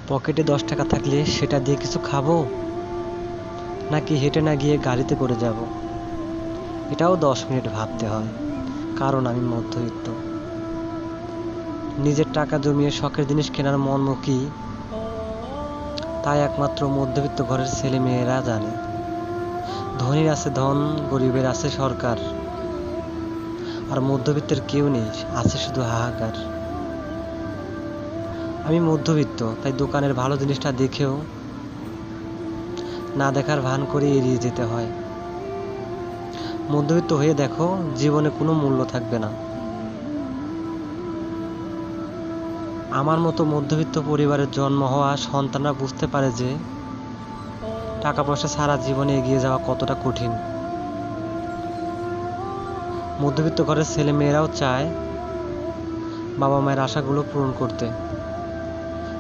পকেটে 10 টাকা থাকলে সেটা দিয়ে কিছু খাবো, নাকি হেঁটে না গিয়ে গাড়িতে করে যাব? এটাও 10 মিনিট ভাবতে হয়, কারণ আমি মধ্যবিত্ত। নিজের টাকা জমিয়ে শখের জিনিস কেনার মর্ম কি, তাই একমাত্র মধ্যবিত্ত ঘরের ছেলে মেয়েরা জানে। ধনীর আছে ধন, গরিবের আছে সরকার, আর মধ্যবিত্তের কেউ নেই, আছে শুধু হাহাকার। আমি মধ্যবিত্ত, তাই দোকানের ভালো জিনিসটা দেখেও না দেখার ভান করে এড়িয়ে যেতে হয়। মধ্যবিত্ত হয়ে দেখো, জীবনে কোনো মূল্য থাকবে না। আমার মতো মধ্যবিত্ত পরিবারের জন্ম হওয়া সন্তানরা বুঝতে পারে যে টাকা পয়সা ছাড়া জীবনে এগিয়ে যাওয়া কতটা কঠিন। মধ্যবিত্ত ঘরের ছেলে মেয়েরাও চায় বাবা মায়ের আশাগুলো পূরণ করতে।